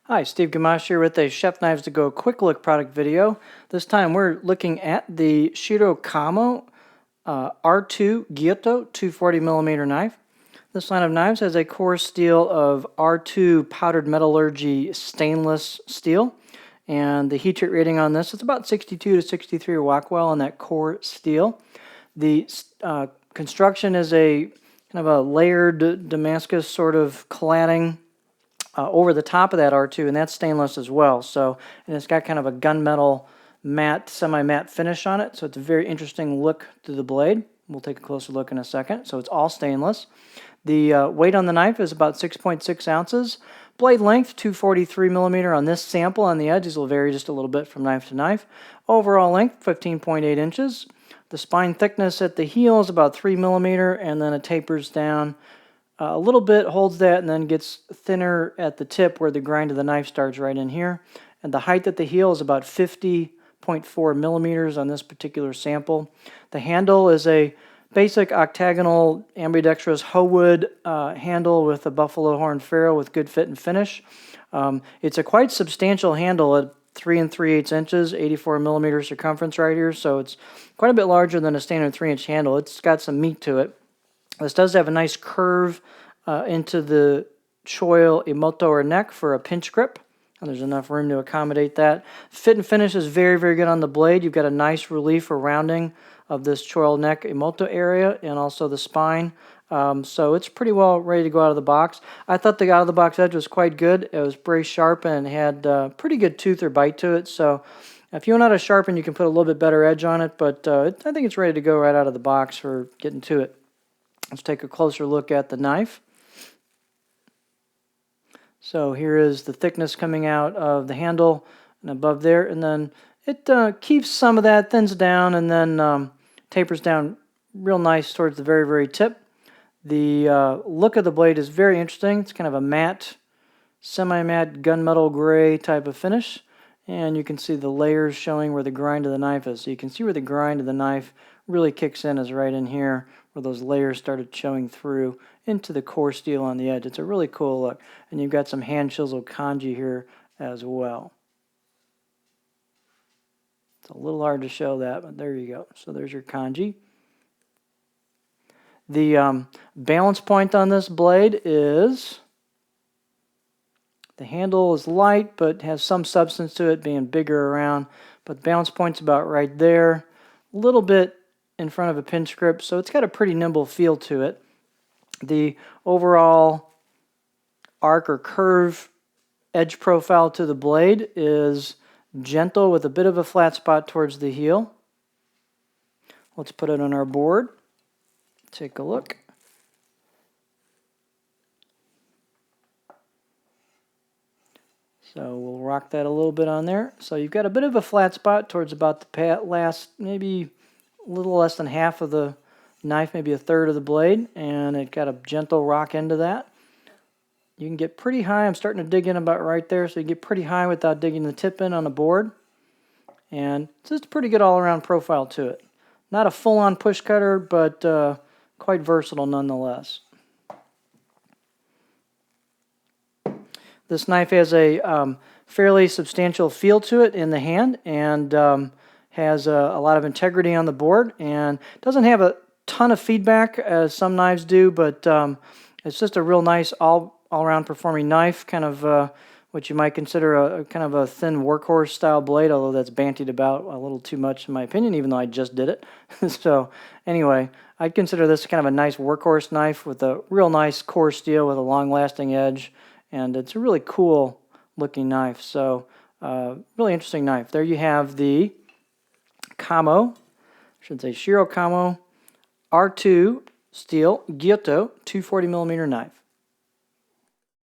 Hi, Steve Gamache here with a Chef Knives to Go quick look product video. This time we're looking at the Shiro Kamo R-2 Gyuto 240mm knife. This line of knives has a core steel of R-2 powdered metallurgy stainless steel, and the heat treat rating on this is about 62 to 63 Rockwell on that core steel. The construction is a kind of a layered Damascus sort of cladding over the top of that R2, and that's stainless as well. So, and it's got kind of a gunmetal matte, semi-matte finish on it, so it's a very interesting look to the blade. We'll take a closer look in a second. So it's all stainless. The weight on the knife is about 6.6 ounces. Blade length, 243mm on this sample on the edges will vary just a little bit from knife to knife. Overall length, 15.8 inches. The spine thickness at the heel is about 3mm, and then it tapers down a little bit, holds that, and then gets thinner at the tip where the grind of the knife starts right in here. And the height at the heel is about 50.4mm on this particular sample. The handle is a basic octagonal ambidextrous hoe wood handle with a buffalo horn ferrule with good fit and finish. It's a quite substantial handle at 3 3/8 inches, 84mm circumference right here, so it's quite a bit larger than a standard 3-inch handle. It's got some meat to it. This does have a nice curve into the choil emoto or neck for a pinch grip, and there's enough room to accommodate that. Fit and finish is very, very good on the blade. You've got a nice relief or rounding of this choil neck emoto area and also the spine. So it's pretty well ready to go out of the box. I thought the out-of-the-box edge was quite good. It was very sharp and had pretty good tooth or bite to it. So if you want to sharpen, you can put a little bit better edge on it, but I think it's ready to go right out of the box for getting to it. Let's take a closer look at the knife. So here is the thickness coming out of the handle and above there, and then it keeps some of that, thins down, and then tapers down real nice towards the very, very tip. The look of the blade is very interesting. It's kind of a matte, semi-matte gunmetal gray type of finish, and you can see the layers showing where the grind of the knife is. So you can see where the grind of the knife really kicks in is right in here, where those layers started showing through into the core steel on the edge. It's a really cool look. And you've got some hand chiseled kanji here as well. It's a little hard to show that, but there you go. So there's your kanji. The balance point on this blade is, the handle is light but has some substance to it, being bigger around, but the balance point's about right there. A little bit in front of a pinch grip, so it's got a pretty nimble feel to it. The overall arc or curve edge profile to the blade is gentle with a bit of a flat spot towards the heel. Let's put it on our board. Take a look. So we'll rock that a little bit on there. So you've got a bit of a flat spot towards about the last, maybe a little less than half of the knife, maybe a third of the blade, and it got a gentle rock into that. You can get pretty high. I'm starting to dig in about right there, so you get pretty high without digging the tip in on the board. And it's just a pretty good all-around profile to it. Not a full-on push cutter, but quite versatile nonetheless. This knife has a fairly substantial feel to it in the hand, and has a lot of integrity on the board, and doesn't have a ton of feedback as some knives do, but it's just a real nice all-around performing knife, kind of what you might consider a kind of a thin workhorse style blade, although that's bantied about a little too much in my opinion, even though I just did it. So anyway, I'd consider this kind of a nice workhorse knife with a real nice core steel with a long-lasting edge, and it's a really cool looking knife. So really interesting knife. There you have the Kamo, I should say Shiro Kamo R-2 steel Gyuto 240mm knife.